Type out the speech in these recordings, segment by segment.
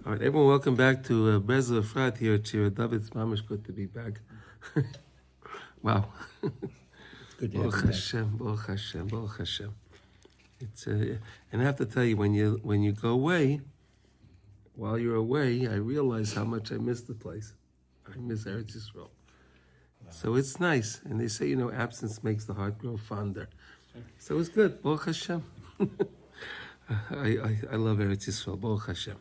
All right, everyone, welcome back to Breslov Efrat here at Shira David. It's mamish good to be back. Wow. It's good to have Baruch you back. Hashem, Baruch Hashem, Baruch Hashem. It's and I have to tell you, when you go away, while you're away, I realize how much I miss the place. I miss Eretz Yisrael. So it's nice, and they say, absence makes the heart grow fonder. So it's good, Baruch Hashem. I love Eretz Yisrael, Baruch Hashem.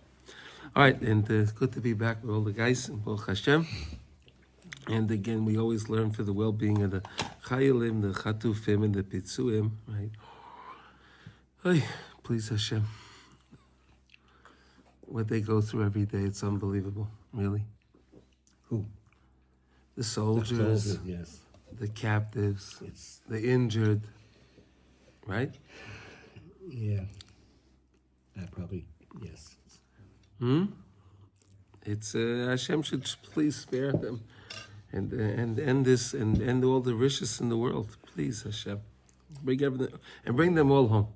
All right, and it's good to be back with all the guys in Baruch Hashem. And again, we always learn for the well-being of the Chayalim, the Chatufim, and the Pitzuim, right? Hey, please Hashem. What they go through every day, it's unbelievable, really. Who? The soldiers, yes. the captives, It's, the injured, right? yeah. Probably, yes. It's Hashem should please spare them, and end this and end all the riches in the world, please Hashem. Bring everything and bring them all home.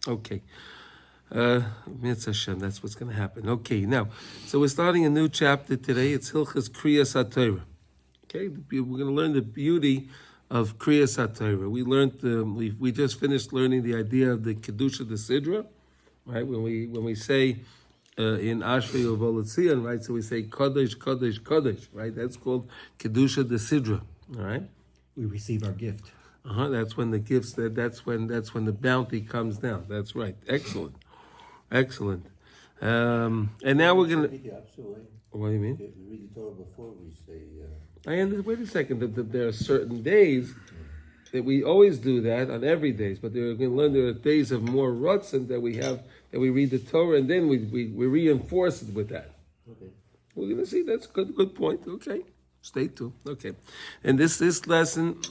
Okay, Mitzvah Hashem, that's what's going to happen. Okay, now, so we're starting a new chapter today. It's Hilchas Kriyas HaTorah. Okay, we're going to learn the beauty of Kriyas HaTorah. We learned we just finished learning the idea of the Kedusha the Sidra, right? When we say in Ashrei Uvolotzion, right? So we say Kodesh, Kodesh, Kodesh, right? That's called Kedusha the Sidra, all right? We receive our gift. That's when the gifts. That's when the bounty comes down. That's right. Excellent. And now we're gonna. What do you mean? We read the Torah before we say. I understand. Wait a second. There are certain days that we always do that on every days, but we're going to learn there are days of more rutzen that we have that we read the Torah and then we reinforce it with that. Okay. We're going to see. That's a good point. Okay. Stay tuned. Okay. And these lessons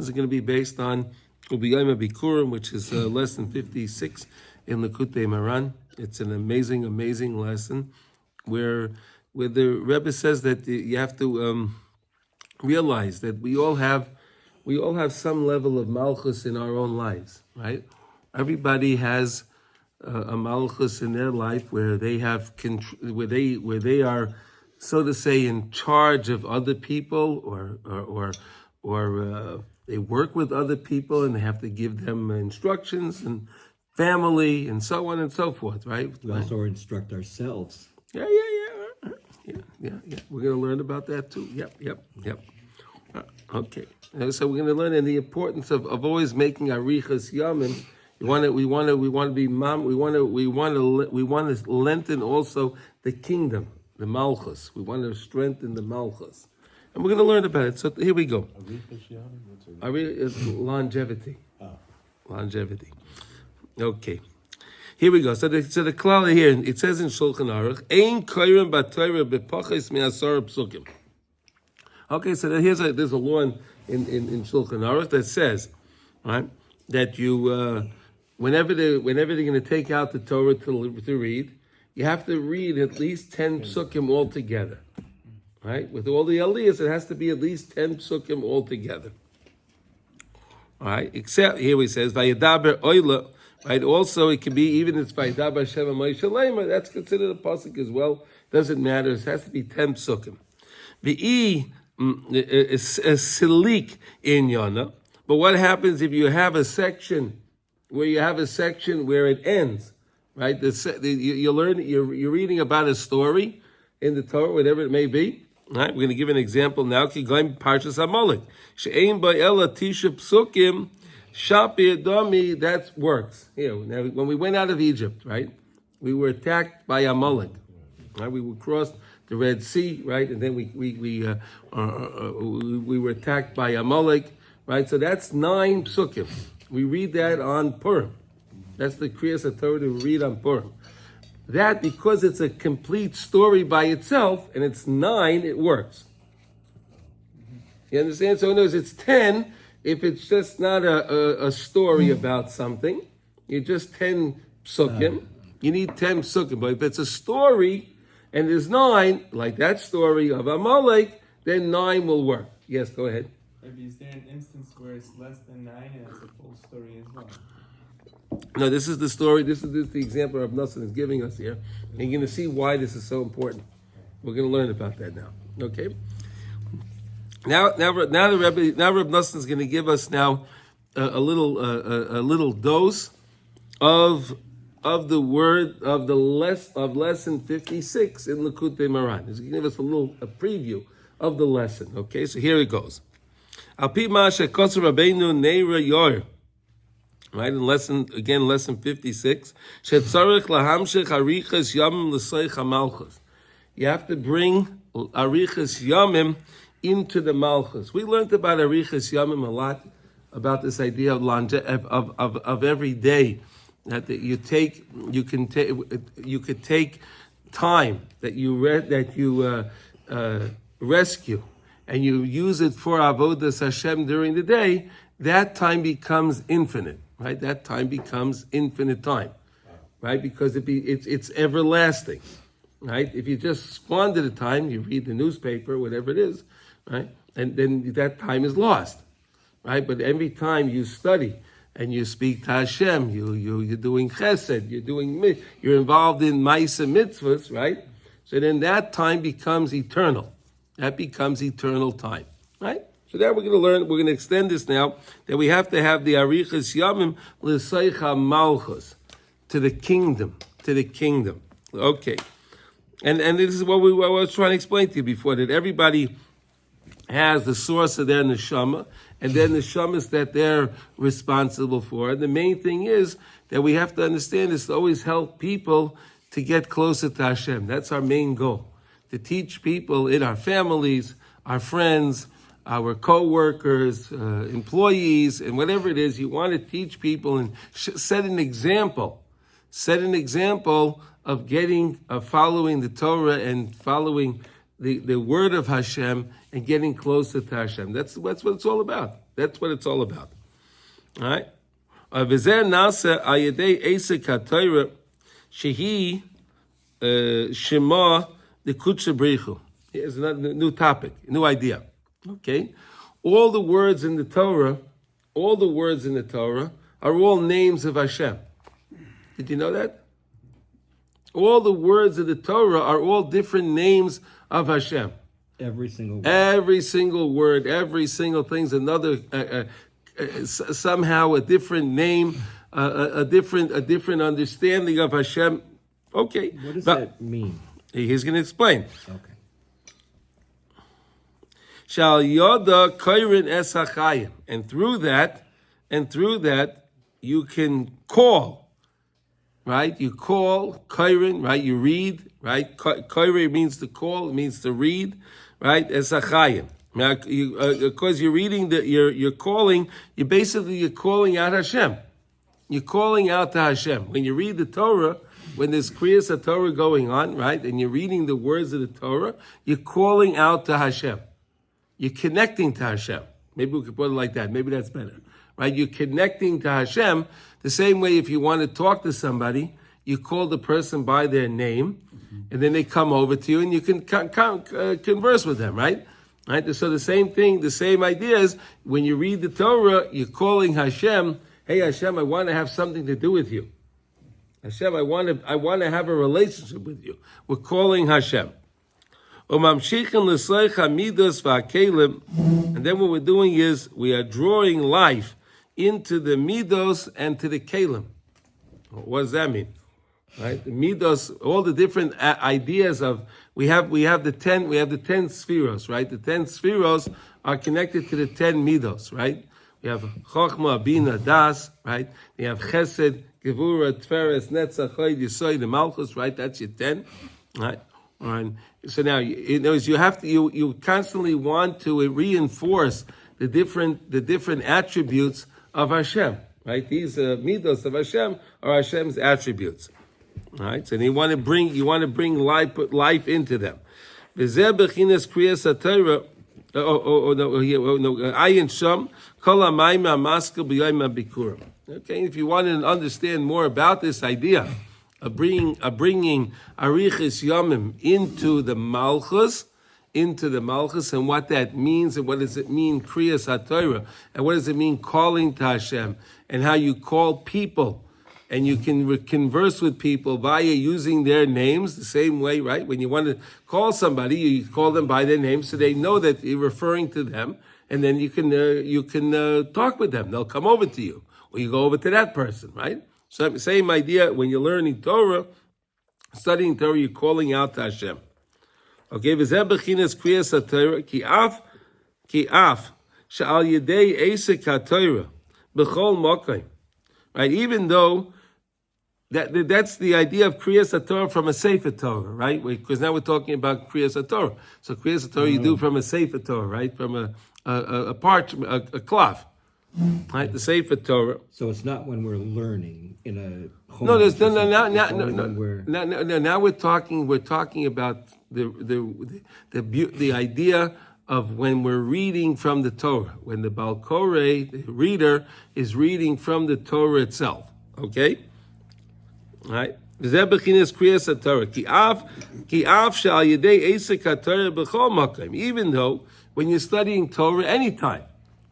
are going to be based on Ubiyayim Bikurim, which is lesson 56 in Likutey Maran. It's an amazing lesson where the Rebbe says that you have to realize that we all have some level of malchus in our own lives, right? Everybody has a malchus in their life where they have where they are, so to say, in charge of other people, or they work with other people and they have to give them instructions and family and so on and so forth, right? We also instruct ourselves. Yeah. We're going to learn about that too. Yep. Okay. So we're going to learn in the importance of always making arichas yamin. We want to be mom. We want to lengthen also the kingdom, the malchus. We want to strengthen the malchus, and we're going to learn about it. So here we go. Longevity. Longevity. Okay. Here we go. So the klala here, it says in Shulchan Aruch, Ein koyrim b'Torah b'pachos mi'asar psukim. Okay, so there's a law in Shulchan Aruch that says, right, that you whenever they're going to take out the Torah to read, you have to read at least 10 psukim altogether, right? With all the aliyahs, it has to be at least 10 psukim altogether. All right, except here he says Vayadaber Oila. Right. Also, it can be even if it's Vayadaber Shema Moshe Leima. That's considered a pasuk as well. Doesn't matter. It has to be 10 psukim. The is silik in Yana. But what happens if you have a section where it ends? Right. You're reading about a story in the Torah, whatever it may be. Right. We're going to give an example now. Parshas Amalek. She'ein ba'ela tisha psukim. Shapi Adami, that works. Here, now, when we went out of Egypt, right, we were attacked by Amalek. Right, we crossed the Red Sea, right, and then we were attacked by Amalek, right. So that's 9 psukim. We read that on Purim. That's the Kriyas HaTorah we read on Purim. That, because it's a complete story by itself and it's 9, it works. You understand? So in other words, it's 10. If it's just not a story about something, you just 10 psukim. You need 10 psukim. But if it's a story and there's 9, like that story of Amalek, then 9 will work. Yes, go ahead. Maybe is there an instance where it's less than 9 and it's a full story as well? No, this is the story. This is the example Rav Nosson is giving us here. And you're going to see why this is so important. We're going to learn about that now. Okay. Now Rav Nosson is going to give us now a little dose of the word of lesson 56 in Likutey Moharan. He's going to give us a preview of the lesson. Okay, so here it goes. Al pi ma shekoser Rabbeinu neira yor. Right, in lesson 56. Shetzarich lahamshich arichas yamim l'soich hamalchus. You have to bring arichas yamim into the malchus. We learned about arichas yamim a lot, about this idea of every day that you could take time that you rescue and you use it for avodas Hashem during the day. That time becomes infinite, right? That time becomes infinite time, right? Because it's everlasting, right? If you just squander the time, you read the newspaper, whatever it is, right? And then that time is lost, right? But every time you study and you speak to Hashem, you're doing chesed, you're involved in ma'aseh mitzvahs, right? So then that time becomes eternal. That becomes eternal time, right? So that we're going to extend this now, that we have to have the arichas yamim l'seicha malchus, to the kingdom. Okay. And this is what I was trying to explain to you before, that everybody has the source of their neshama, and their neshamas that they're responsible for. And the main thing is that we have to understand is to always help people to get closer to Hashem. That's our main goal. To teach people in our families, our friends, our co-workers, employees, and whatever it is, you want to teach people and set an example. Set an example of following the Torah and following the word of Hashem and getting closer to Hashem. That's what it's all about. That's what it's all about. All right? V'zeh nasa ayedei esek haTorah shehi shema Likutey Brichu. Here's another new topic, new idea. Okay? All the words in the Torah are all names of Hashem. Did you know that? All the words of the Torah are all different names of Hashem. Every single word. Every single word, every single thing's another, somehow a different name, a different understanding of Hashem. Okay. What does that mean? He's going to explain. Okay. Shal yoda kairin es hachayim, and through that, you can call, right? You call kairin, right? You read, right? Kairin means to call, it means to read, right? Es hachayim. Now, because you're reading you're calling. You're calling out Hashem. You're calling out to Hashem when you read the Torah. When there's Kriyas HaTorah going on, right, and you're reading the words of the Torah, you're calling out to Hashem. You're connecting to Hashem. Maybe we could put it like that. Maybe that's better, right? You're connecting to Hashem the same way if you want to talk to somebody, you call the person by their name, and then they come over to you, and you can converse with them, right? Right. So the same thing, the same idea is when you read the Torah, you're calling Hashem. Hey Hashem, I want to have something to do with you. Hashem, I want to have a relationship with you. We're calling Hashem. And then what we're doing is we are drawing life into the midos and to the kelim. What does that mean? Right? The midos, all the different ideas of we have the 10 spheros, right? The 10 spheros are connected to the 10 midos, right? We have Chochmah, Bina, Das, right? We have Chesed, Gevura, Tferes, Netzach, Chod, Yisoid, the Malchus, right? That's your 10, right? All right. So now, you constantly want to reinforce the different attributes of Hashem, right? These midos of Hashem are Hashem's attributes, all right? So you want to bring life into them. V'zeh b'chinas kriyas haTorah. Ayin sham kol hamayim ha'maskel b'yom ha'bikurim. Okay, if you want to understand more about this idea of bringing arichas yamim into the malchus, and what that means, and what does it mean kriyas haTorah, and what does it mean calling to Hashem, and how you call people and you can converse with people via using their names the same way, right? When you want to call somebody, you call them by their name so they know that you're referring to them, and then you can talk with them. They'll come over to you, or you go over to that person, right? So same idea when you're learning Torah, studying Torah, you're calling out to Hashem. Okay, v'zeh b'chinas kriyas haTorah ki af she'al yedei esek haTorah b'chol mokai. Right, even though that's the idea of Kriyas HaTorah from a Sefer Torah, right? Because now we're talking about Kriyas HaTorah. So Kriyas HaTorah you do from a Sefer Torah, right? From a cloth, right? The Sefer Torah. So it's not when we're learning in a home. No, there's no. Now we're talking about the idea of when we're reading from the Torah, when the Baal Koreh, the reader, is reading from the Torah itself. Okay? All right? V'zeh b'chinas kriyas haTorah. Ki af she'al yedei esek haTorah b'chol makom. Even though, when you're studying Torah anytime,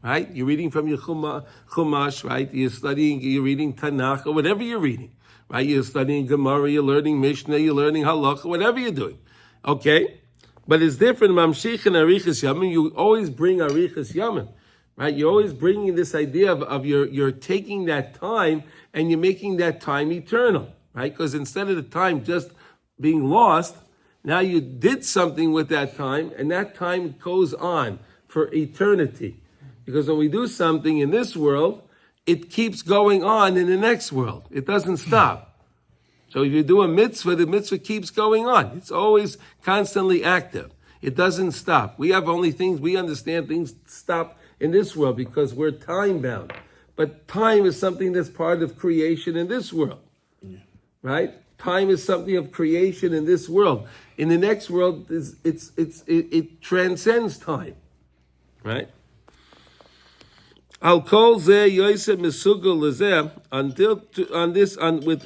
right? You're reading from your Chumash, right? You're reading Tanakh, or whatever you're reading, right? You're studying Gemara, you're learning Mishnah, you're learning Halacha, whatever you're doing. Okay? But it's different. Mamshich and Arichas Yamin, you always bring Arichas Yamin, right? You're always bringing this idea of you're taking that time and you're making that time eternal, right? Because instead of the time just being lost, now you did something with that time, and that time goes on for eternity. Because when we do something in this world, it keeps going on in the next world. It doesn't stop. So if you do a mitzvah, the mitzvah keeps going on. It's always constantly active. It doesn't stop. We understand things stop in this world because we're time bound. But time is something that's part of creation in this world. Right? Time is something of creation in this world. In the next world, it transcends time. Right? I'll call ze Yosef Mesugel lezeh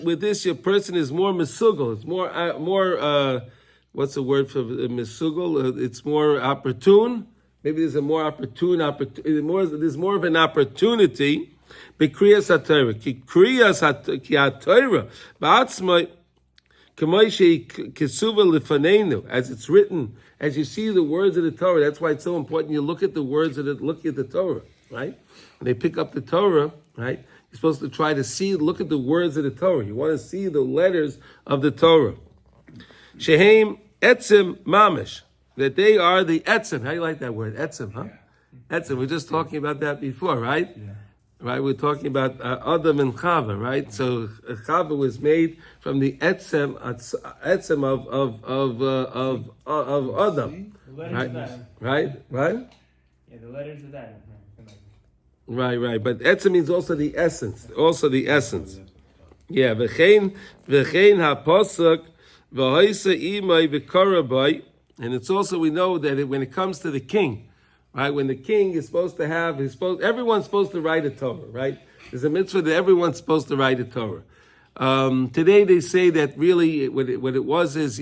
with this your person is more Mesugel. It's more what's the word for Mesugel? It's more opportune. Maybe there's a more opportune there's more of an opportunity. B'kriyas haTorah, ki kriyas haTorah ba'atzmai k'may she'kesuva lefanenu, as it's written, as you see the words of the Torah. That's why it's so important. You look at the words look at the Torah, right? When they pick up the Torah, right, you're supposed to try to look at the words of the Torah. You want to see the letters of the Torah. Shehem etzem mamish, that they are the etzem. How do you like that word, etzem, huh? Yeah. Etzem, we're just talking about that before, right? Yeah. Right, we're talking about Adam and Chava, right? So Chava was made from the etzem of Adam, right? Right? Yeah, the letters of that. Right. But etzem means also the essence. Yeah. V'chein ha'posuk v'hoisa imay v'karabai. And it's also, we know that when it comes to the king, right? When the king is supposed to have, everyone's supposed to write a Torah, right? There's a mitzvah that everyone's supposed to write a Torah. Today they say that really what it was is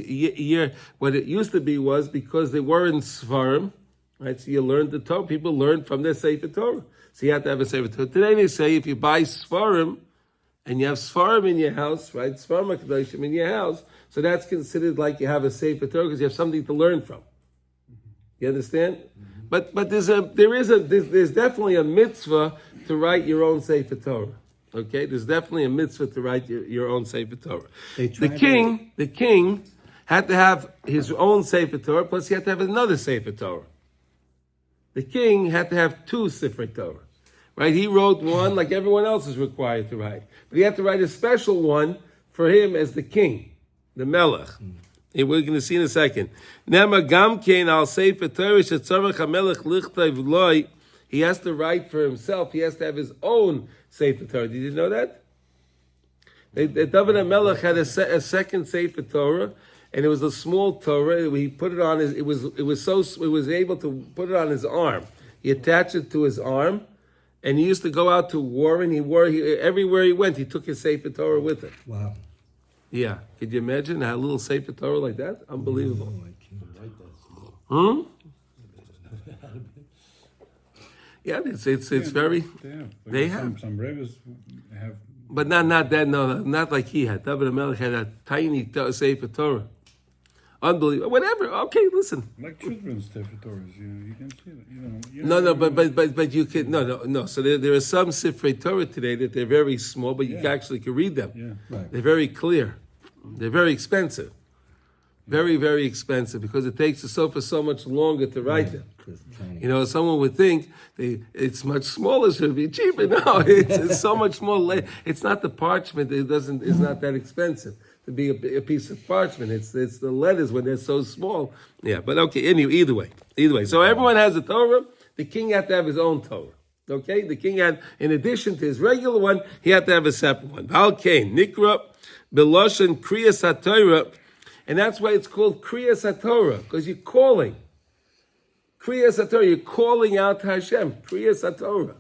what it used to be was because they were in Sfarim, right? So you learned the Torah. People learned from their Sefer Torah. So you have to have a Sefer Torah. Today they say if you buy Sfarim and you have Sfarim in your house, right? Sfarim HaKadoshim in your house, so that's considered like you have a Sefer Torah because you have something to learn from. You understand? But there's definitely a mitzvah to write your own Sefer Torah. Okay? There's definitely a mitzvah to write your own Sefer Torah. The king had to have his own Sefer Torah, plus he had to have another Sefer Torah. The king had to have two Sefer Torah. Right? He wrote one like everyone else is required to write. But he had to write a special one for him as the king, the Melech. We're going to see in a second. He has to write for himself. He has to have his own Sefer Torah. Did you know that? David HaMelech had a second Sefer Torah, and it was a small Torah. He put it on it was able to put it on his arm. He attached it to his arm, and he used to go out to war, and everywhere he went, he took his Sefer Torah with him. Wow. Yeah, could you imagine a little Sefer Torah like that? Unbelievable. Yeah, it's very. Yeah, they have some rabbis have But not that, no, not like he had. David Amalek had a tiny Sefer Torah. Unbelievable. Whatever. Okay, listen. Like children's Sefer Torahs, you can see that. No, but you can no. So there are some Sifrei Torah today that they're very small, but you actually can read them. Yeah. Right. They're very clear. They're very expensive. Very, very expensive because it takes the sofa so much longer to write them. You know, someone would think it's much smaller, should be cheaper. No, it's so much more. It's not the parchment. It's not that expensive to be a piece of parchment. It's the letters when they're so small. Yeah, but okay. Anyway, either way. So everyone has a Torah. The king had to have his own Torah. Okay, the king had, in addition to his regular one, he had to have a separate one. Valkein Nikra Beloshen Kriyas HaTorah. And that's why it's called Kriyas HaTorah, because you're calling. Kriyas HaTorah, you're calling out to Hashem. Kriyas HaTorah.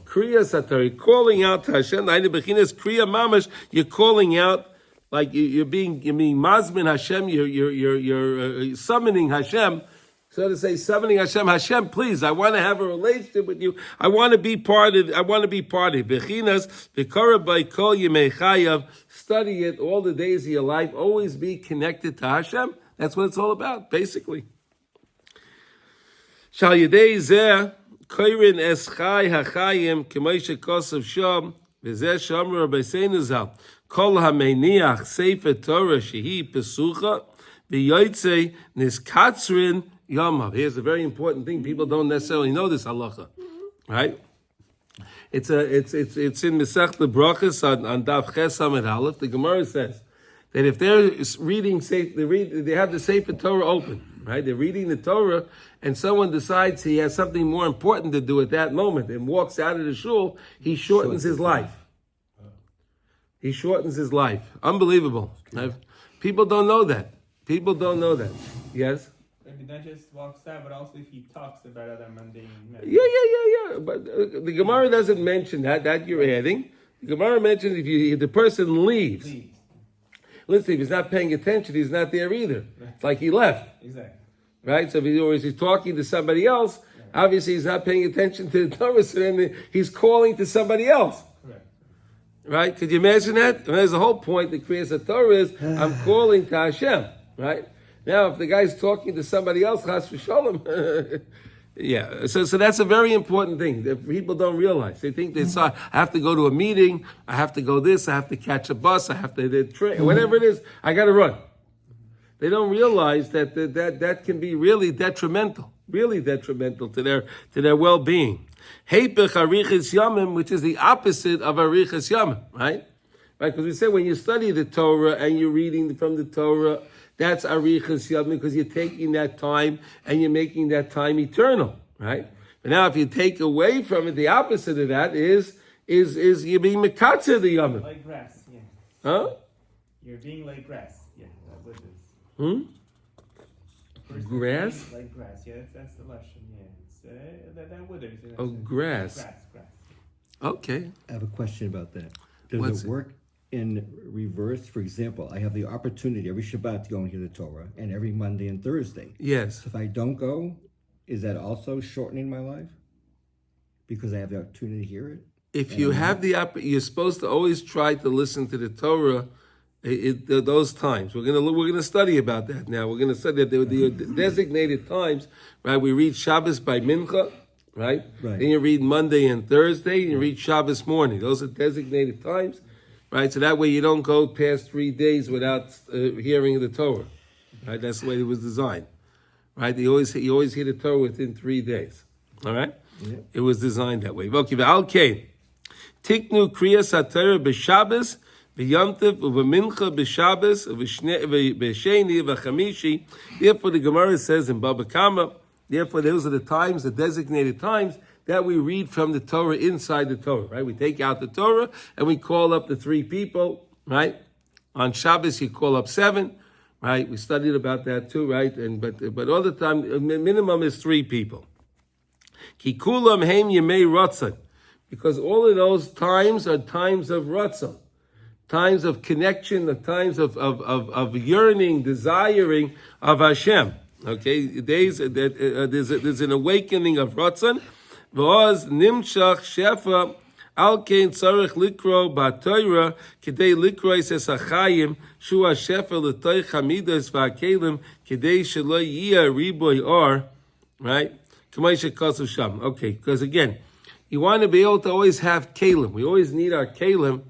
Kriyas HaTorah, you're calling out to Hashem. Kriya Mamash, you're calling out, like you're being Mazmin Hashem, you're summoning Hashem. So to say, summoning Hashem, Hashem, please, I want to have a relationship with you. I want to be part of. Bechinas, v'kara by kol yemei chayav. Study it all the days of your life. Always be connected to Hashem. That's what it's all about, basically. Shal yedei zeh koirin es chai hachayim k'may shekosav sham v'zeh shamar b'seinu zal kol hameniach sefer Torah shehi pesucha v'yotzei niskatzrin Yamav. Here's a very important thing. People don't necessarily know this halacha, right? It's in Masechta Brachos on Daf Ches Amud Aleph. The Gemara says that if they're reading, they have the Sefer Torah open, right? They're reading the Torah, and someone decides he has something more important to do at that moment and walks out of the shul, he shortens his life. He shortens his life. Unbelievable. People don't know that. People don't know that. Yes. Maybe not just walks out, but also if he talks about other mundane matters. Yeah. But the Gemara doesn't mention that you're adding. The Gemara mentions if the person leaves. Listen, if he's not paying attention, he's not there either. It's like he left. Exactly. Right? So if he's talking to somebody else, obviously he's not paying attention to the Torah, so then he's calling to somebody else. Correct. Right? Could you imagine that? And there's the whole point that creates a Torah is, I'm calling to Hashem. Right? Now, if the guy's talking to somebody else, chas v'sholem, yeah. So that's a very important thing that people don't realize. They think I have to go to a meeting, I have to go this, I have to catch a bus, I have to train, whatever it is, I got to run. They don't realize that can be really detrimental to their well-being. Heipech arichas yamim, which is the opposite of arichas yamim, right? Right? Because we say when you study the Torah and you're reading from the Torah, that's arichas yamim because you're taking that time and you're making that time eternal, right? But now, if you take away from it, the opposite of that is you're being mekatzer the yamim. Like grass, yeah. Huh? You're being like grass, yeah. That withers. Grass? Like grass, yeah. That's the lashon, yeah. It's that withers. Oh, grass. Grass. Okay. I have a question about that. Does What's it work in reverse? For example, I have the opportunity every Shabbat to go and hear the Torah, and every Monday and Thursday. Yes. So if I don't go, is that also shortening my life? Because I have the opportunity to hear it? If you have you're supposed to always try to listen to the Torah those times. We're gonna study about that now. We're gonna study that there were the designated times, right? We read Shabbos by Mincha, right? Then you read Monday and Thursday, and you read Shabbos morning. Those are designated times, right? So that way you don't go past 3 days without hearing the Torah, right? That's the way it was designed, right? You always hear the Torah within 3 days, all right? Yeah. It was designed that way. Okay, Tiknu Kriyas HaTorah b'Shabbos v'Yomtiv u'v'Mincha b'Shabbos v'Sheni v'Chamishi. Therefore, the Gemara says in Baba Kama, therefore those are the times, the designated times that we read from the Torah inside the Torah, right? We take out the Torah and we call up the 3 people, right? On Shabbos you call up 7, right? We studied about that too, right? But all the time, minimum is 3 people. Ki kulam heim yemei ratzon. Because all of those times are times of ratzon, times of connection, the times of yearning, desiring of Hashem. Okay, there's an awakening of ratzon. V'oz nimshach shefa Al kein tzarich likro ba'Torah kedei likro es achayim shu hashefer l'toich hamidas va'kelim kedei shelo yiyah riboy or, right? K'may shekasu sham. Okay, because again, you want to be able to always have kalim. We always need our kalim,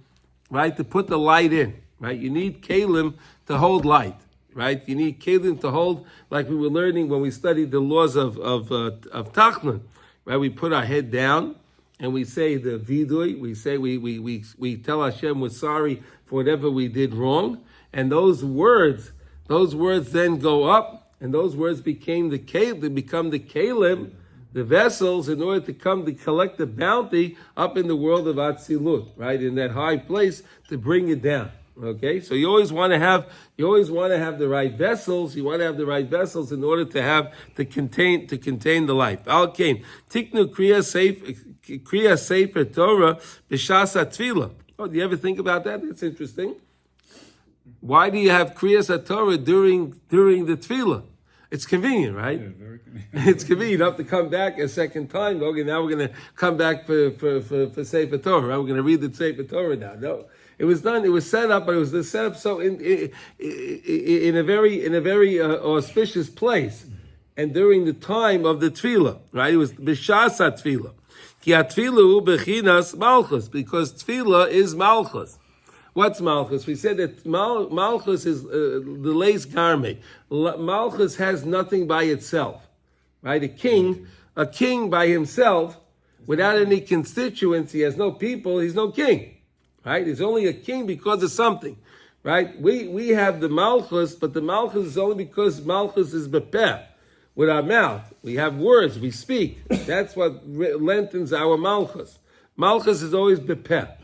right, to put the light in, right? You need kalim to hold light, right? You need kalim to hold, like we were learning when we studied the laws of Tachnun, right? We put our head down and we say the vidui. We say we tell Hashem we're sorry for whatever we did wrong, and those words then go up, and those words become the kalim, the vessels, in order to come to collect the bounty up in the world of Atzilut, right? In that high place to bring it down. Okay, so you always want to have the right vessels. You want to have the right vessels in order to contain the life. Al-Kain, Tiknu Kriya Sefer Torah B'Shas HaTfilah. Oh, do you ever think about that? That's interesting. Why do you have Kriyas Torah during the Tfilah? It's convenient, right? Yeah, very convenient. It's convenient. You don't have to come back a second time. Okay, now we're going to come back for Sefer Torah. Right? We're going to read the Sefer Torah now. No, it was done. It was set up, but it was set up so in a very auspicious place, and during the time of the Tfilah, right? It was b'shas Tfilah. Ki Tfilah bechinas malchus, because Tfilah is malchus. What's Malchus? We said that Malchus is the lace garment. Malchus has nothing by itself, right? A king by himself, without any constituents, he has no people, he's no king, right? He's only a king because of something, right? We have the Malchus, but the Malchus is only because Malchus is bepeh, with our mouth. We have words, we speak. That's what lengthens our Malchus. Malchus is always bepeh.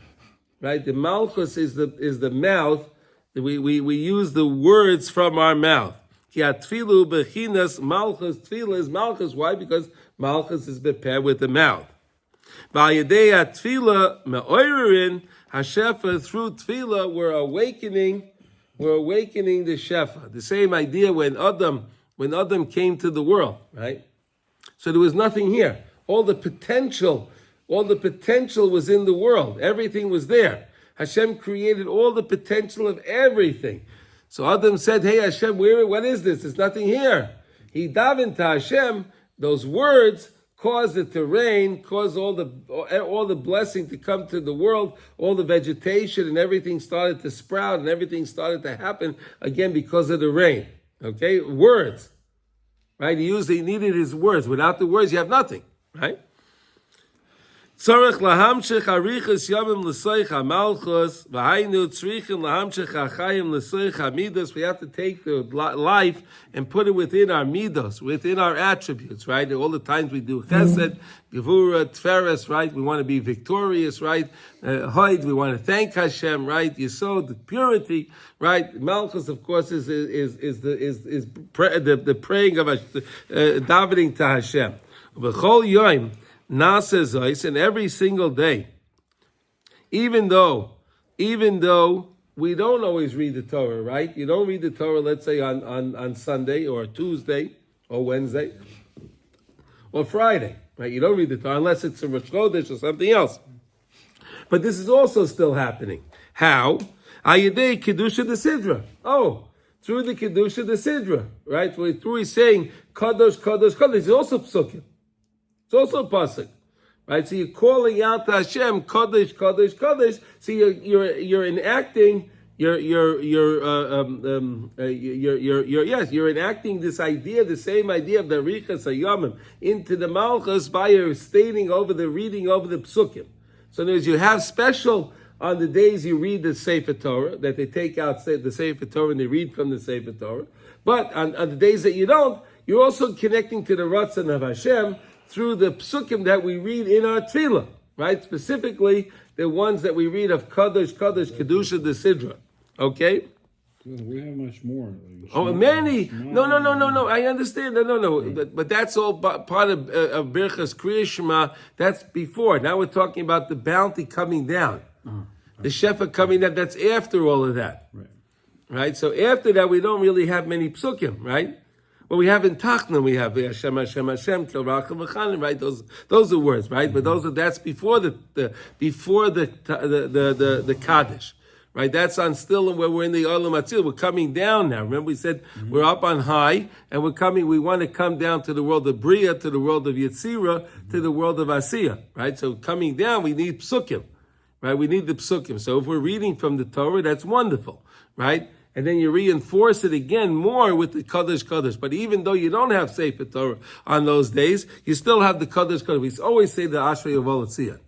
Right, the malchus is the mouth. We use the words from our mouth. Ki atfilu bechinas malchus. Tefillah is malchus. Why? Because malchus is prepared with the mouth. V'ayedei atfilah me'oirin hashefa. Through tefillah, we're awakening the shefa. The same idea when Adam came to the world. Right. So there was nothing here. All the potential was in the world. Everything was there. Hashem created all the potential of everything. So Adam said, hey Hashem, what is this? There's nothing here. He davened to Hashem. Those words caused it to rain, caused all the blessing to come to the world, all the vegetation and everything started to sprout and everything started to happen again because of the rain. Okay? Words. Right? He needed his words. Without the words, you have nothing. Right? Tzarech lahamshich arichas yamim l'soich hamalchus v'hainu tzrichim lahamshich hachayim l'soich hamidas. We have to take the life and put it within our midos, within our attributes, right? All the times we do chesed, gevura, tferes, right? We want to be victorious, right? Hoid, we want to thank Hashem, right? Yesod, the purity, right? Malchus, of course, is the praying of davening to Hashem. V'chol yoim. Nasezois, and every single day, even though we don't always read the Torah, right? You don't read the Torah, let's say on Sunday or Tuesday or Wednesday or Friday, right? You don't read the Torah unless it's a Rosh Chodesh or something else. But this is also still happening. How? Ayidei Kedusha de Sidra. Oh, through the Kedusha de Sidra, right? Through he's saying Kadosh, Kadosh, Kadosh. It's also Psukim. It's also a pasuk, right? So you're calling out to Hashem, Kodesh, Kodesh, Kodesh. So you're enacting you're enacting this idea, the same idea of the Richas Hayamim into the Malchus by your reading over the Psukim. So in other words, you have special on the days you read the Sefer Torah, that they take out the Sefer Torah and they read from the Sefer Torah. But on the days that you don't, you're also connecting to the Ratzon of Hashem through the psukim that we read in our tefillah, right? Specifically, the ones that we read of Kadosh, Kadosh, Kedusha, the Sidra. Okay? We have much more. Many. No. I understand. No. But that's all part of Birchas Kriya Shema. That's before. Now we're talking about the bounty coming down. The Shefa coming down. That's after all of that. Right? So after that, we don't really have many psukim, right? Well, we have in Tachna, we have Hashem, Hashem, Hashem, Kel Rachel V'chanim, right? Those are words, right? But that's before the Kaddish, right? That's on still where we're in the Olam Atzil. We're coming down now. Remember, we said we're up on high, and we're coming. We want to come down to the world of Bria, to the world of Yetzirah, to the world of Asiya, right? So coming down, we need psukim, right? We need the psukim. So if we're reading from the Torah, that's wonderful, right? And then you reinforce it again more with the Kaddish Kaddish. But even though you don't have Sefer Torah on those days, you still have the Kaddish Kaddish. We always say the Ashrei Yavol Tziyah,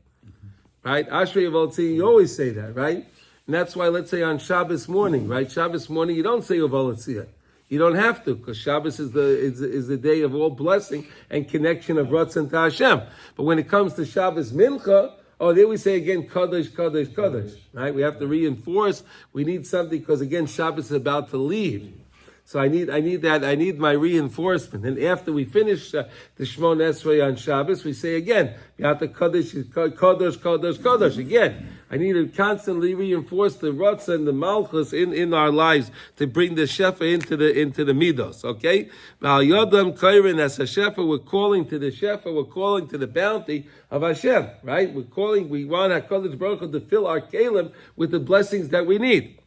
right? Ashrei Yavol Tziyah, you always say that, right? And that's why, let's say on Shabbos morning, right? Shabbos morning, you don't say Yavol Tziyah. You don't have to, because Shabbos is the day of all blessing and connection of Ratzon to Hashem. But when it comes to Shabbos Mincha, there we say again, Kaddish, Kaddish, Kaddish, right? We have to reinforce. We need something, because again, Shabbos is about to leave. So I need my reinforcement. And after we finish the Shmon Esrei on Shabbos, we say again, Kaddish, Kaddish, Kaddish, Kaddish. Again, I need to constantly reinforce the Ratzah and the Malchus in our lives to bring the Shefa into the Midos. Okay? Now Yodam Kairin as a Shefa, we're calling to the Shefa, we're calling to the bounty of Hashem. Right? We want HaKadosh Baruch Hu to fill our kelim with the blessings that we need.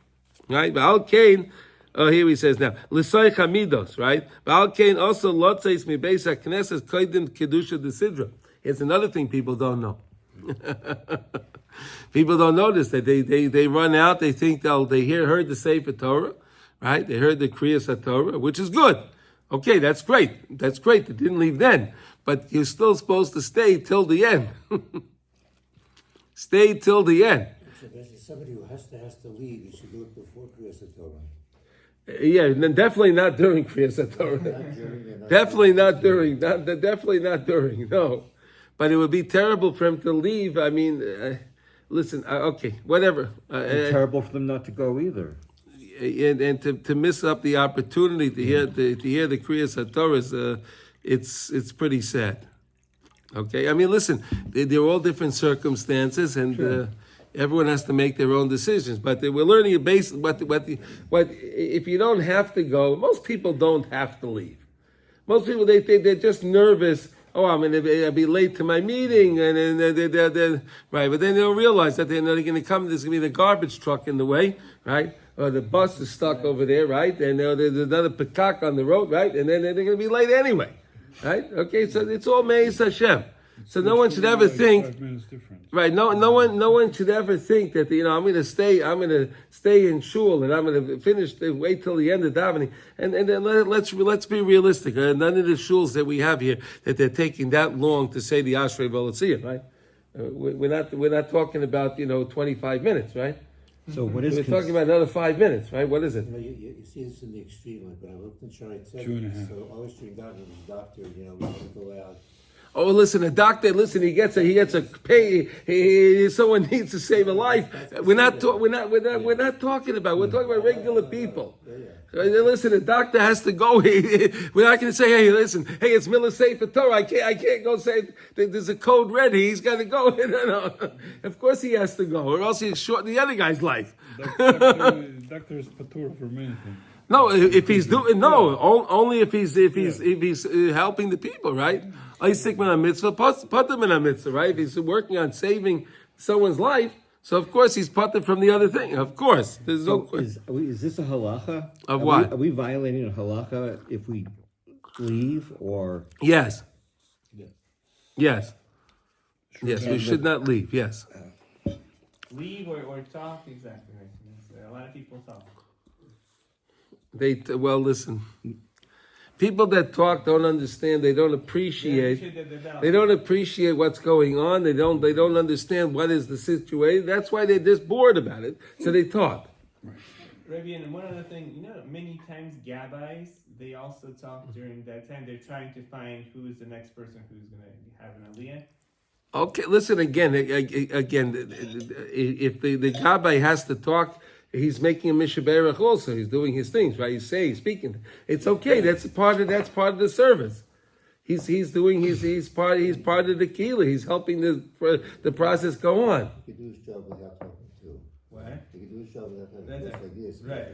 Right? Ba'al Kain. Here he says now, L'soich hamidos, right? Ba'al Kain also lotzeis mi beis haknesses koidim kedusha desidra. Here's another thing people don't know. People don't notice that they run out. They think they heard the Sefer Torah, right? They heard the Kriyas HaTorah, which is good. Okay, that's great. That's great. It didn't leave then, but you're still supposed to stay till the end. Stay till the end. So basically, somebody who has to leave, you should do it before Kriyas HaTorah. Yeah, and definitely not during Kriyas HaTorah. Definitely not during. Definitely not during. No, but it would be terrible for him to leave. I mean, listen. Okay, whatever. It's terrible for them not to go either. And to miss up the opportunity to hear the Kriyas HaTorah is it's pretty sad. Okay, I mean, listen. They're all different circumstances, and. Sure. Everyone has to make their own decisions, but we're learning a base. What if you don't have to go? Most people don't have to leave. Most people they're just nervous. Oh, I'll be late to my meeting, and they're right. But then they don't realize that they're going to come. There's going to be the garbage truck in the way, right? Or the bus is stuck over there, right? And there's another pekak on the road, right? And then they're going to be late anyway, right? Okay, so it's all Meis Hashem. So no one should ever think, right? No one should ever think that I'm going to stay in shul and I'm going to wait till the end of davening. And then let's be realistic. None of the shuls that we have here that they're taking that long to say the Ashrei V'Lotziyah, right? We're not talking about 25 minutes, right? So what we're talking about another 5 minutes, right? What is it? You see this in the extreme, but I looked in Shari Tzedek, 2.5. so always during davening, his doctor, we have to go out. Oh, listen, a doctor. Listen, he gets a pay. Someone needs to save a life. We're not talking about. We're talking about regular people. Listen, a doctor has to go. We're not going to say, hey, it's Miller Sefer Torah. I can't go say there's a code ready. He's got to go. No. Of course he has to go, or else he'll shorten the other guy's life. Doctor is patur for many things. No, if he's doing only if he's helping the people, right? Isaac min mitzvah, pater min mitzvah, right? If he's working on saving someone's life, so of course he's pater from the other thing. Of course, there's no question. Is this a halacha? Of what? Are we violating a halacha if we leave or? Yes. Yes. Yes, we should not leave. Yes. Leave or talk, exactly right. A lot of people talk. Listen. People that talk don't understand. They don't appreciate. They don't appreciate what's going on. They don't understand what is the situation. That's why they're just bored about it. So they talk. Rabbi, and one other thing, many times gabbis, they also talk during that time. They're trying to find who is the next person who's going to have an aliyah. Okay, listen again. If the gabbai has to talk, he's making a mishaberach also. He's doing his things, right? He's speaking. It's okay. That's part of the service. He's part of the kila. He's helping the process go on. He could do his job without talking too. What? You can do a shovel that That's like this. right.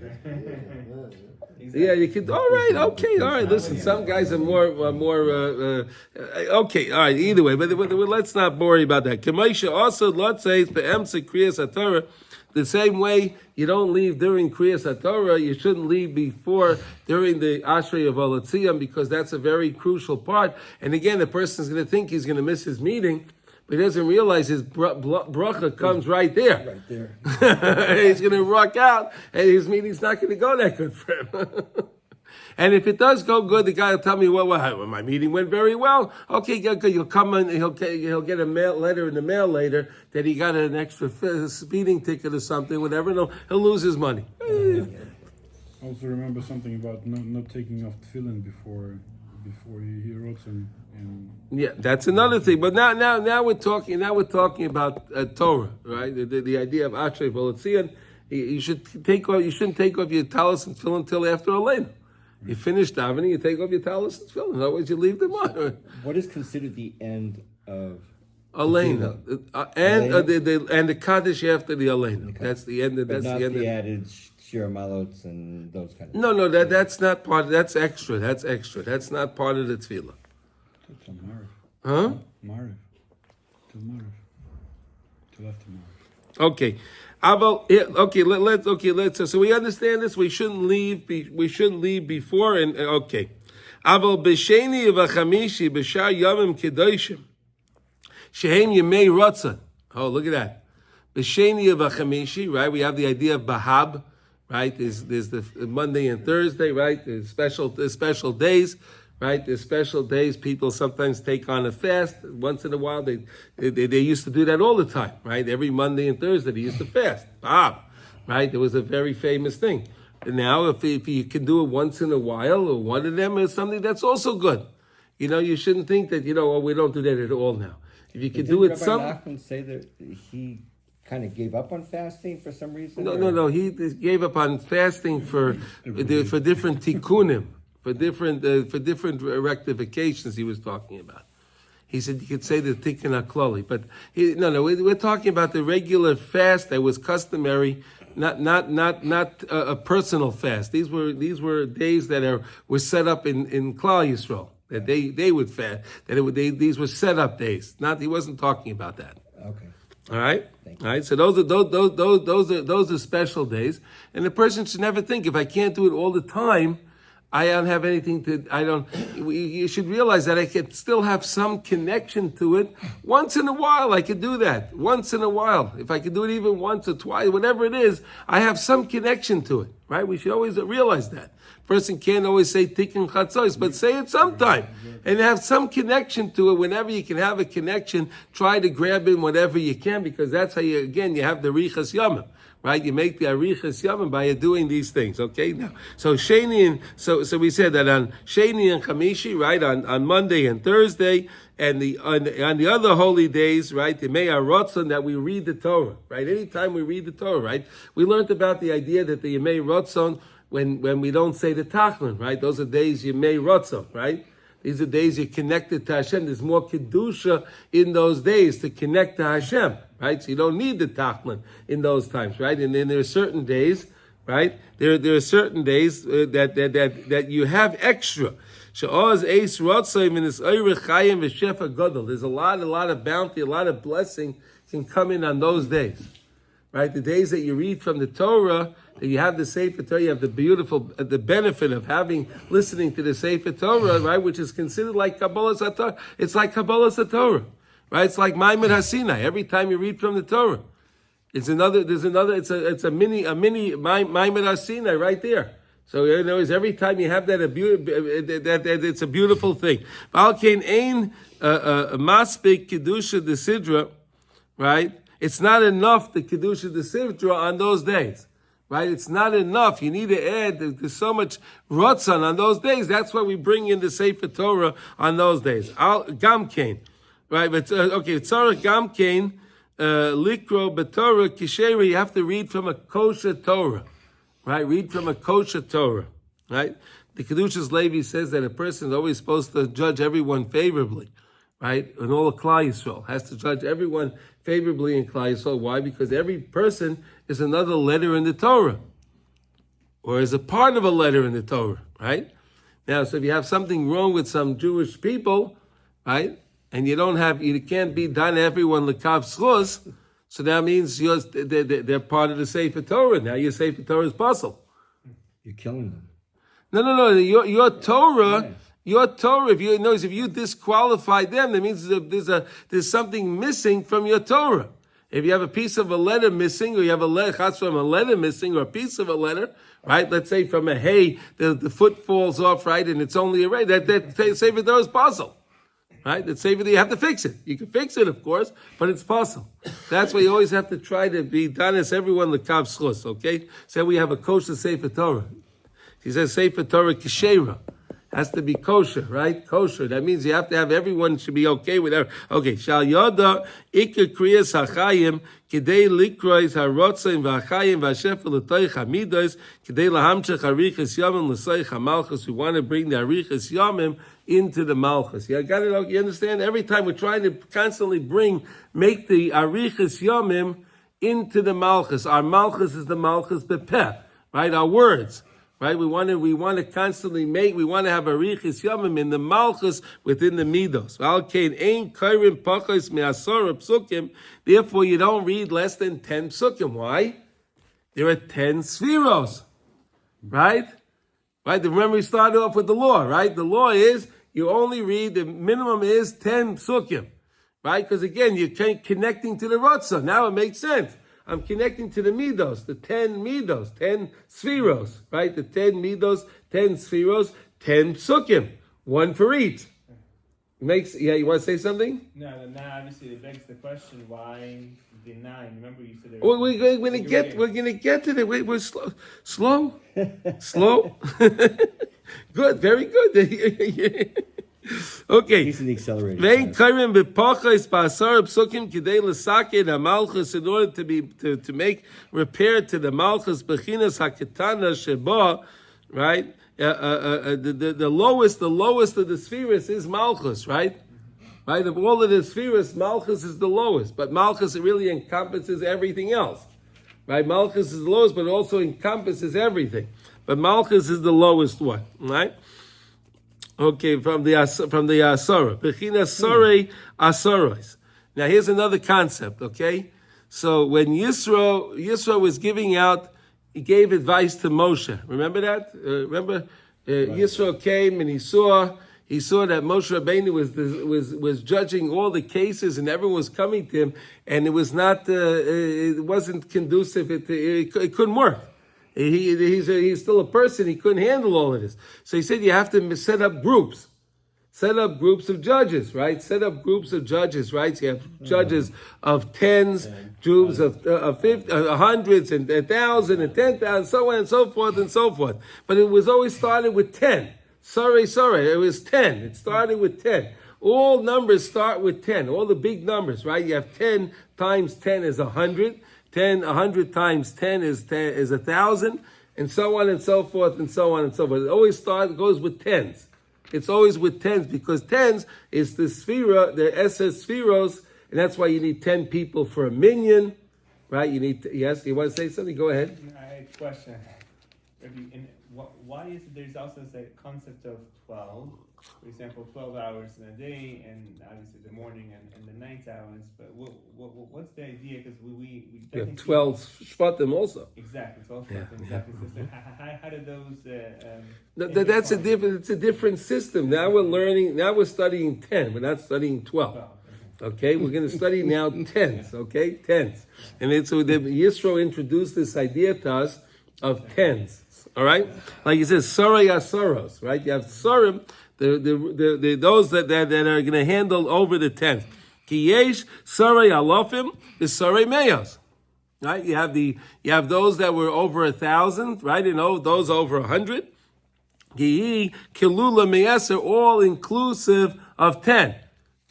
Yeah, you could. All right, okay, all right. Listen, some guys are more. Okay, all right. Either way, but let's not worry about that. Kamaisha also Lot says be'emsa kriyas haTorah. The same way you don't leave during kriyas haTorah, you shouldn't leave before during the Ashrei of Olatziyam because that's a very crucial part. And again, the person's going to think he's going to miss his meeting. But he doesn't realize his bracha comes right there. Right there. He's going to rock out, and his meeting's not going to go that good for him. And if it does go good, the guy will tell me, well, my meeting went very well. Okay, good. You'll come and he'll get a letter in the mail later that he got an extra speeding ticket or something, whatever. And he'll lose his money. Also remember something about not taking off tefillin before he wrote some. Yeah, that's another thing. But now we're talking about Torah, right? The idea of Ashrei V'Olotzion. You shouldn't take off your talis and tefillin until after Elena. You finish davening, you take off your talis and tefillin. Otherwise, you leave them on. What is considered the end of Elena, and the Kaddish after the Elena. That's the end. That's not the end. The added Shir Malot and those kind of. No, that's not part. That's extra. That's not part of the tefillah. That's a Mariv. Huh? Mariv. Till Mariv. Till after Mariv. Okay. Let's. So we understand this. We shouldn't leave before. And okay. Aval b'sheni v'chamishi b'shar yomim kedoshim shehem yemei ratzon. Oh, look at that. B'sheni v'chamishi. Right. We have the idea of bahab. Right. There's the Monday and Thursday. Right. There's special days. Right, there's special days. People sometimes take on a fast. Once in a while, they used to do that all the time. Right, every Monday and Thursday they used to fast. Right, it was a very famous thing. And now, if you can do it once in a while, or one of them is something that's also good. You shouldn't think that we don't do that at all now. If you can do it, Rabbi Nachman say that he kind of gave up on fasting for some reason. No. He gave up on fasting for different tikkunim. For different rectifications he was talking about. He said you could say the tikkun haklali, but we're talking about the regular fast that was customary, not a personal fast. These were days that were set up in Klal Yisrael that they would fast. These were set up days. He wasn't talking about that. Okay. All right. All right. So those are special days, and the person should never think if I can't do it all the time. I don't have anything you should realize that I could still have some connection to it. Once in a while, I could do that. Once in a while. If I could do it even once or twice, whatever it is, I have some connection to it, right? We should always realize that. Person can't always say tikkun chatzos, but say it sometime. And have some connection to it. Whenever you can have a connection, try to grab in whatever you can, because that's how you have the richas yamim. Right, you make the arichas yavim by doing these things. Okay, now so Sheni and so we said that on Sheni and Chamishi, right, on Monday and Thursday, and on the other holy days, right, the Mei Ratzon that we read the Torah, right. Anytime we read the Torah, right, we learned about the idea that the Yemei Ratzon when we don't say the Tachlin, right, those are days Yemei Ratzon, right. These are days you're connected to Hashem. There's more Kedusha in those days to connect to Hashem, right? So you don't need the Tachlin in those times, right? And then there are certain days, right? There are certain days that you have extra. There's a lot of bounty, a lot of blessing can come in on those days, right? The days that you read from the Torah, that you have the Sefer Torah, you have the benefit of listening to the Sefer Torah, right? Which is considered like Kabbalah Satorah. It's like Kabbalah Satorah, right? It's like Maimon HaSinai. Every time you read from the Torah, it's a mini Maimon HaSinai right there. So in other words, every time you have that it's a beautiful thing. Valkein ein maspik kedusha desidra, right? It's not enough the kedusha desidra on those days. Right, it's not tzarich. You need to add. There's so much rotzon on those days. That's why we bring in the Sefer Torah on those days. Gamkein, right? But okay, tzarich gamkein likro b'Torah kisheri. You have to read from a kosher Torah, right? Read from a kosher Torah, right? The Kedushas Levi says that a person is always supposed to judge everyone favorably, right? And all of Klal Yisrael has to judge everyone favorably in Klal Yisrael. Why? Because every person is another letter in the Torah, or is a part of a letter in the Torah, right? Now, so if you have something wrong with some Jewish people, right, and you can't be done everyone lekav schus, so that means they're part of the Sefer Torah. Now your Sefer Torah is puzzle. You're killing them. No. Your Torah, your Torah. If you disqualify them, that means there's something missing from your Torah. If you have a piece of a letter missing, or you have a letter missing, or a piece of a letter, right? Let's say from a hay, the foot falls off, right, and it's only a ray. That Sefer Torah is puzzle, right? That Sefer Torah, you have to fix it. You can fix it, of course, but it's puzzle. That's why you always have to try to be done as everyone lekav schus. Okay, so we have a kosher Sefer Torah. He says Sefer Torah kishera. Has to be kosher, right? Kosher. That means you have to have everyone should be okay with it. Okay. Shal yoda ikar kriyas hachayim kidei likrois harotzaim v'achayim v'ashefel l'toich hamidos kidei lahamchach arichas yamim l'soich hamalchus. We want to bring the arichas yamim into the malchus. You got it? You understand? Every time we're trying to constantly make the arichas yamim into the malchus. Our malchus is the malchus bepeh, right? Our words. Right, we want to constantly we want to have a arichas yamim in the malchus within the midos. Therefore, you don't read less than 10 psukim. Why? There are 10 spheros, right? Right. Remember, we started off with the law, right? The law is you only read the minimum is 10 psukim, right? Because again, you're connecting to the rotzah. Now it makes sense. I'm connecting to the midos, the 10 midos, 10 spheros, right? The 10 midos, 10 spheros, 10 psukim, one for each. You want to say something? No, obviously it begs the question, why the 9? Remember you said there was... We're going to get to that. We're slow. Good, very good. Okay. He's in the accelerator. In order to make repair to the malchus bechinas haketana sheba, right? The lowest of the spheres is malchus, right? Right? Of all of the spheres, malchus is the lowest, but malchus really encompasses everything else, right? Malchus is the lowest, but it also encompasses everything. But malchus is the lowest one, right? Okay, from the Asara. Bechina Sorei Asaros. Now here's another concept, okay? So when Yisro was giving out, he gave advice to Moshe. Remember that? Yisro came and he saw that Moshe Rabbeinu was judging all the cases and everyone was coming to him, and it wasn't conducive. It couldn't work. He's still a person. He couldn't handle all of this. So he said you have to set up groups. Set up groups of judges, right? Set up groups of judges, right? So you have judges of tens, Jews of 50, hundreds and 1,000 and 10,000, so on and so forth and so forth. But it was always started with 10. Sorry. It was 10. It started with 10. All numbers start with 10. All the big numbers, right? You have 10 times 10 is 100. 100 times 10 is 1,000, and so on and so forth, and so on and so forth. It always goes with tens. It's always with tens, because tens is the sphera, the SS spheros, and that's why you need 10 people for a minyan, right? Yes, you want to say something? Go ahead. I have a question. Why is there's also the concept of 12? For example, 12 hours in a day, and obviously the morning and the night hours. But what's the idea? Because we have 12 shvatim also. Exactly, 12 shvatim. Yeah. Exactly. So how do those? That's a different. It's a different system. Now we're learning. Now we're studying 10. We're not studying 12. Okay, we're going to study now tens. Okay, tens, and it's so Yisro introduced this idea to us of tens. All right, like he says, Sorei Asaros. Right, you have Sorim. Those that are going to handle over the 10th. Ki yesh sarei alofim, the sarei meyos. Right? You have those that were over 1,000, right? Those over 100. Ki kilula meyeser, all inclusive of 10.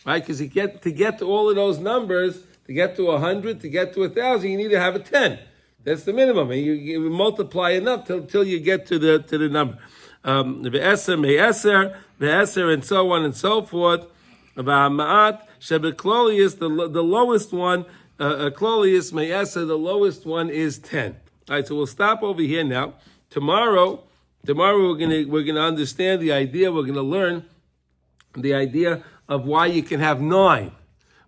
Right? Because to get to all of those numbers, to get to 100, to get to 1,000, you need to have a 10. That's the minimum. And you multiply enough till you get to the number. Ve'eser, me'eser, ve'eser, and so on and so forth. V'hama'at shebeklolius, the lowest one, klolius me'esa, the lowest one is 10. All right, so we'll stop over here now. Tomorrow we're gonna understand the idea. We're gonna learn the idea of why you can have 9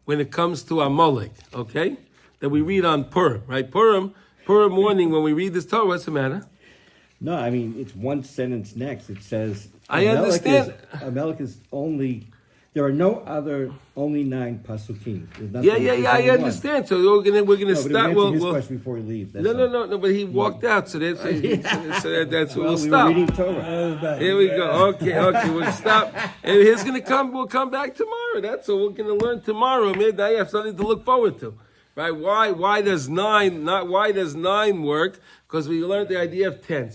when it comes to Amalek. Okay, that we read on Purim, right? Purim morning when we read this Torah. What's the matter? No, I mean, it's one sentence next. It says, I understand. Amalek is only, there are only 9 pasukim. Yeah, I understand. So we're gonna start. We'll his question before we leave. No. But he walked out, so that's that's we'll stop. Reading Torah. Here we go. Okay, we'll stop. And he's gonna come. We'll come back tomorrow. That's what we're gonna learn tomorrow. Maybe I have something to look forward to, right? Why does 9 work? Because we learned the idea of 10.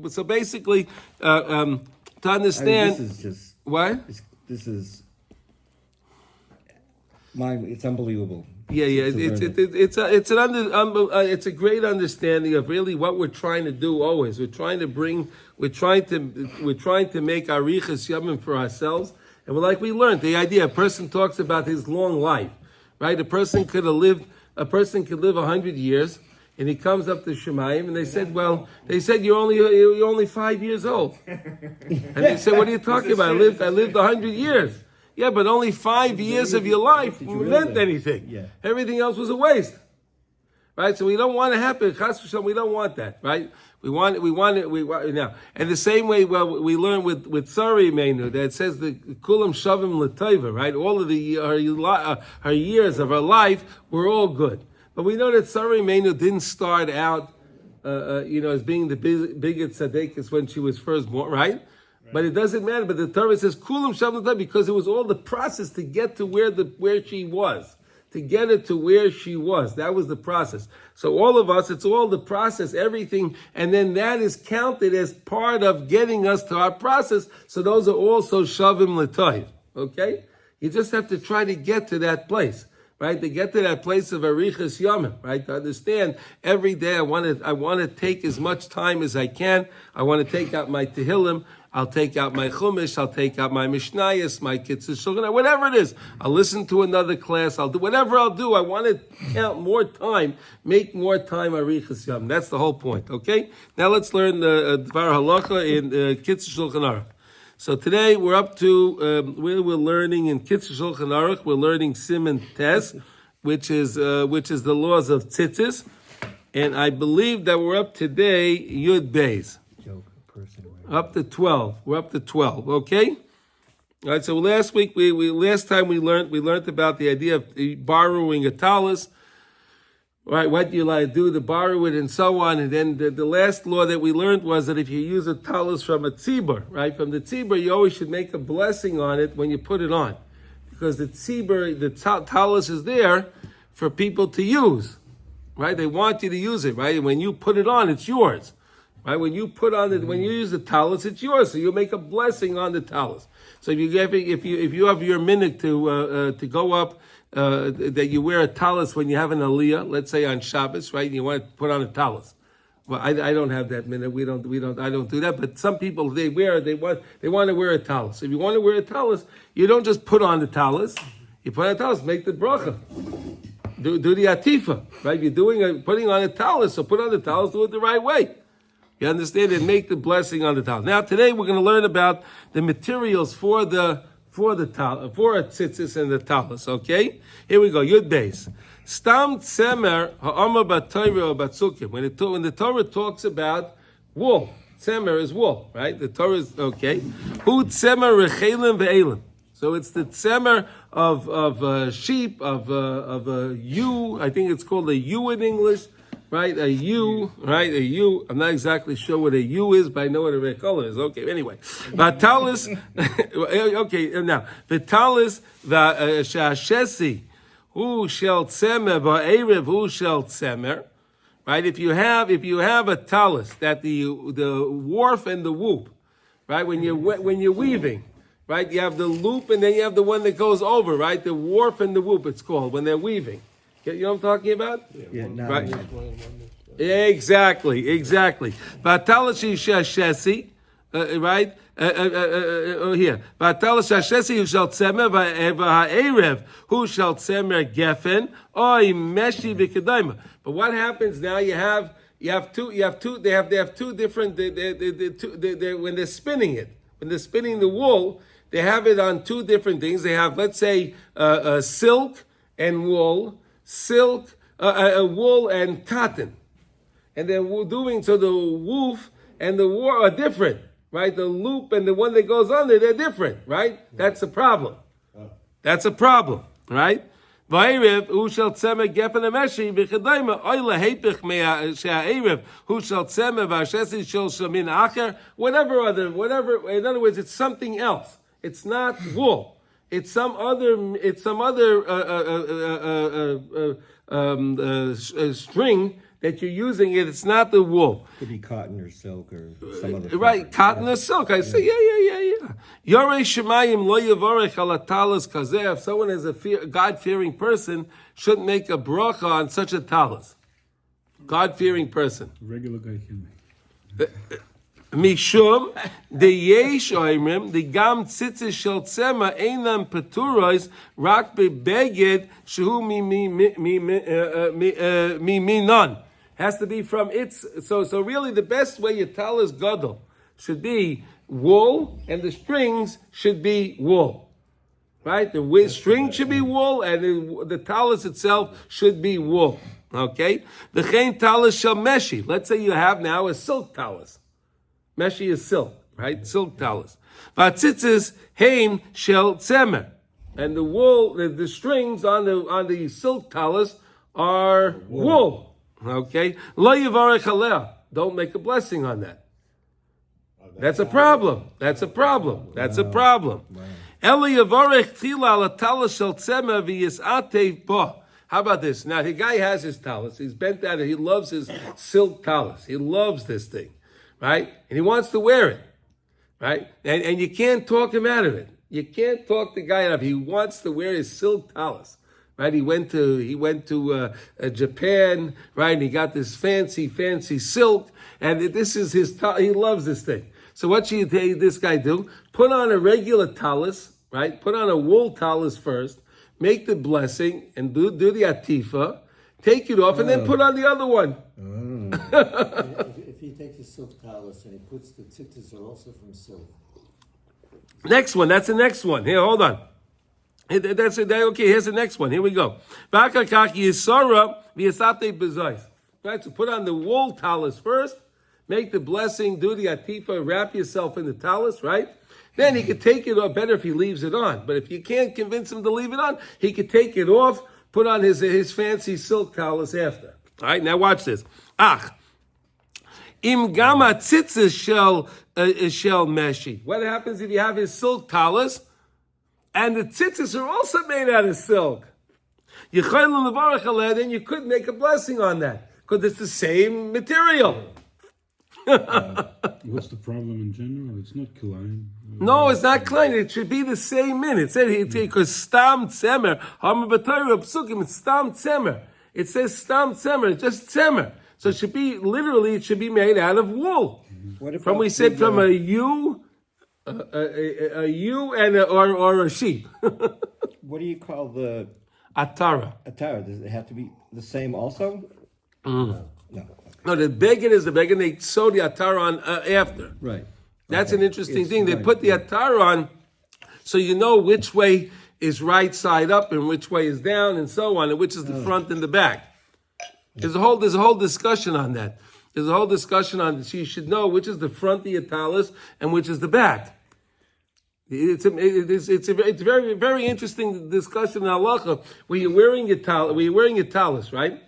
So basically, to understand, this is just what? This is. It's unbelievable. Yeah. It's a great understanding of really what we're trying to do. Always, we're trying to make arichas yamim for ourselves, and we learned the idea. A person talks about his long life, right? A person could live 100 years, and he comes up to Shemayim, and they said, you're only 5 years old, and they said, what are you talking about? I lived 100 years. Yeah, but only 5 years of your life meant anything. Yeah. Everything else was a waste, right? So we don't want to happen. We don't want that, right? We want it now. And the same way, we learn with Sari Meinu that it says the Kulam Shavim L'Tova, right? All of her years of her life were all good. But we know that Sari Meinu didn't start out, as being the biggest tzaddikus when she was first born, right? But it doesn't matter. But the Torah says Kulam Shavim L'Tova because it was all the process to get to where she was, to get it to where she was. That was the process. So all of us, it's all the process, everything, and then that is counted as part of getting us to our process. So those are also Shavim L'Tov. Okay, you just have to try to get to that place. Right, to get to that place of arichas yamim, right? To understand every day, I want to take as much time as I can. I want to take out my tehillim. I'll take out my chumash. I'll take out my mishnayos, my kitzur shulchan, whatever it is. I'll listen to another class. I'll do whatever I'll do. I want to count more time, make more time arichas yamim. That's the whole point. Okay. Now let's learn the dvar halacha in kitzur shulchan aruch. So today we're up to we're learning in Kitzur Shulchan Aruch. We're learning Siman Tes, which is the laws of tzitzis, and I believe that we're up today Yud Beis. Up to 12. We're up to 12. Okay. All right. So last time we learned about the idea of borrowing a talus. Right, what do you like to do to borrow it and so on. And then the last law that we learned was that if you use a talus from a tzibur, right, from the tzibur, you always should make a blessing on it when you put it on. Because the tzibur, the talus is there for people to use, right? They want you to use it, right? And when you put it on, it's yours, right? When you use the talus, it's yours. So you make a blessing on the talus. So if you have your minute to go up, that you wear a talus when you have an aliyah, let's say on Shabbos, right? You want to put on a talus. Well, I don't have that minute. I don't do that. But some people they want to wear a talus. If you want to wear a talus, you don't just put on the talus. You put on a talus, make the bracha. Do the atifa, right? You're putting on a talus, so put on the talus, do it the right way. You understand? And make the blessing on the talus. Now today we're going to learn about the materials for a tzitzis and the talus, okay? Here we go, Yud Beis. Stam tzemer ha'amar b'Torah or b'Tzukim. When the Torah talks about wool, tzemer is wool, right? The Torah is, okay. Hu tzemer rechelim ve'elim. So it's the tzemer of sheep, of a ewe. I think it's called a ewe in English. Right, a ewe, right, a ewe. I'm not exactly sure what a ewe is, but I know what a red color is. Okay, anyway. Vatalis, okay, now. Vatalis, shashesi, who shall tzemer, va'erev, who shall tzemer. Right, if you have a talus, that the warp and the whoop, right, when you're weaving, right, you have the loop and then you have the one that goes over, right, the warp and the whoop, it's called, when they're weaving. You know what I'm talking about? Yeah, right. Exactly. Vatalashi shashesi, right? Here. V'atalas hashesi who shall tzemer v'ha'erev who shall tzemer gefen oy meshi v'kedayma. But what happens now? You have two. They have two different. When they're spinning it, when they're spinning the wool, they have it on two different things. They have, let's say, silk and wool, wool and cotton, and they're doing so. The woof and the wool are different, right? The loop and the one that goes under, they're different, right? That's a problem. That's a problem, right? V'erev who shall tzemer gefen ameshi v'chedayma oyle hepich she'erev who shall tzemer v'ashesi shel shamin acher whatever. In other words, it's something else. It's not wool. It's some other string that you're using. It's not the wool. Could be cotton or silk or some other. Right, cotton or silk. I say, yeah. Yorei Shemayim lo yavarech al talis kazeh. If someone is a God-fearing person, shouldn't make a bracha on such a talis. God-fearing person. Regular guy can make. Mishum the yesh oimrim the gam tzitzis shel tzema einam peturos rak bebeged shehu mi minon. Has to be from its. So really, the best way your talis gadol should be wool, and the strings should be wool, right? The string should be wool, and the talis itself should be wool. Okay, the chen talis shel meshi. Let's say you have now a silk talis. Meshi is silk, right? Silk talis. Vatzitzis hein shel tzemer, and the wool, the strings on the silk talis are wool. Okay, lo yivarech aleh. Don't make a blessing on that. That's a problem. That's a problem. Eli yivarech tchila al talis shel tzemer v'yisatei bo. How about this? Now the guy has his talis. He's bent out. He loves his silk talis. He loves this thing. Right? And he wants to wear it. Right? And you can't talk him out of it. You can't talk the guy out of it. He wants to wear his silk talis. Right? He went to Japan, right? And he got this fancy silk. And this is his talis. He loves this thing. So what should this guy do? Put on a regular talis, right? Put on a wool talis first. Make the blessing and do the atifa. Take it off and then put on the other one. If he takes a silk talis and he puts the tzitzis are also from silk. Next one, that's the next one. Here, hold on. That's it. Okay, here's the next one. Here we go. Right, so put on the wool talis first, make the blessing, do the atifa, wrap yourself in the talis, right? Then he could take it off. Better if he leaves it on. But if you can't convince him to leave it on, he could take it off, put on his fancy silk talis after. All right, now watch this. Im gama tzitzis shel meshi. What happens if you have his silk talis and the tzitzis are also made out of silk? Then you could make a blessing on that because it's the same material. What's the problem in general? It's not Kilayim. No, it's not klein. It should be the same min. It said because stam tzemer. It's stam tzemer. It says stam tzemer. It's just tzemer. So it should be literally. It should be made out of wool. From a ewe, or a sheep. What do you call the atara? Atara. Does it have to be the same also? No. No, the beged is the beged. They sew the atara on after. Right. That's an interesting thing. They put the atara on so you know which way is right side up and which way is down and so on, and which is the front and the back. There's a whole discussion on that. There's a whole discussion on so you should know which is the front of your talis and which is the back. It's a very, very interesting discussion in halacha where you're wearing your talis, right?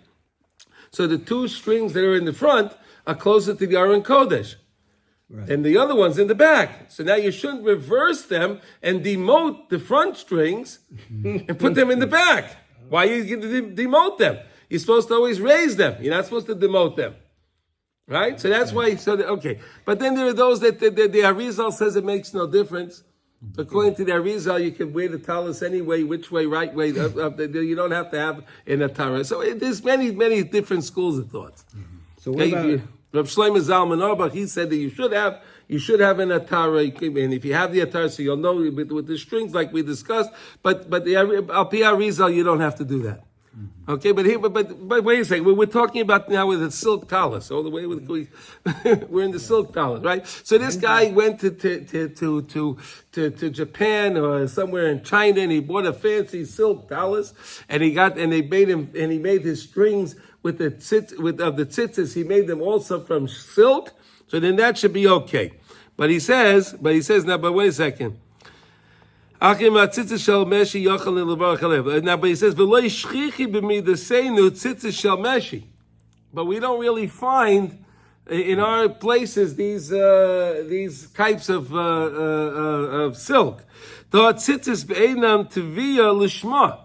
So the two strings that are in the front are closer to the Aron Kodesh. Right. And the other one's in the back. So now you shouldn't reverse them and demote the front strings and put them in the back. Why are you going to demote them? You're supposed to always raise them. You're not supposed to demote them. Right? So that's why, okay. But then there are those that the Arizal says it makes no difference. According to the Arizal, you can wear the talis anyway, which way, right way. You don't have to have an atara. So there's many, many different schools of thoughts. So what about... Rav Shlomo Zalman Auerbach, he said that you should have you should have an atara. And if you have the atara, so you'll know with the strings like we discussed. But the al pi Arizal, you don't have to do that. Okay, but wait a second. We're talking about now with a silk talus, all the way with we're in the silk talus, right? So this guy went to Japan or somewhere in China, and he bought a fancy silk talus, and he made his strings with the tzitzis. He made them also from silk, so then that should be okay. But he says now. But wait a second. Now, but he says, but we don't really find in our places these types of silk.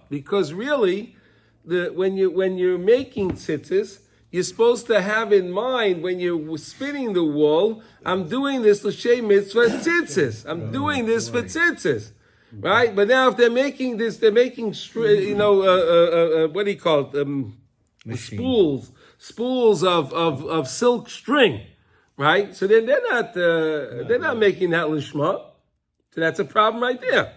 Because really, when you're making tzitzis, you're supposed to have in mind when you're spinning the wool, I'm doing this l'shem mitzvah tzitzis. I'm doing this for tzitzis. Right, but now if they're making this, they're making what do you call it? Spools of silk string, right? So then they're not making that lishma. So that's a problem right there.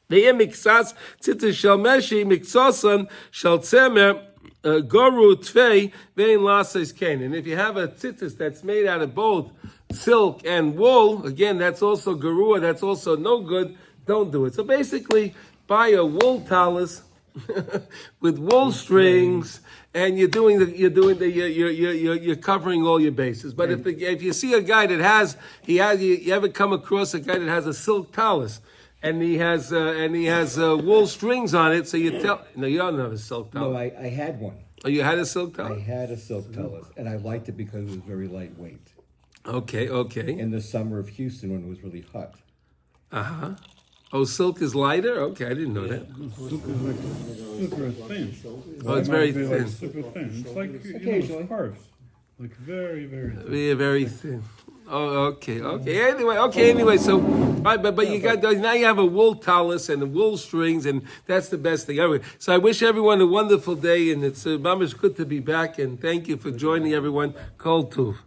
The mixas tzitzis shel meshi mixosan shel tzemer goru tvei vein lases kain. And if you have a tzitzis that's made out of both silk and wool, again that's also garua. That's also no good. Don't do it. So basically, buy a wool talus with wool strings, and you're covering all your bases. But if you see a guy that has you ever come across a guy that has a silk talus, and he has wool strings on it, so you tell no, you don't have a silk talus. No, I had one. Oh, you had a silk talus? I had a silk talus, and I liked it because it was very lightweight. Okay. In the summer of Houston when it was really hot. Uh-huh. Oh, silk is lighter? Okay, I didn't know that. Silk is like super thin. Oh, it's very thin. Like super thin. It's like scarves. Like very, very thin. Yeah, very thin. Oh, okay. Anyway, so right, but you got now you have a wool talus and the wool strings, and that's the best thing ever. So I wish everyone a wonderful day, and it's mamish good to be back, and thank you for joining everyone. Kol Tuv.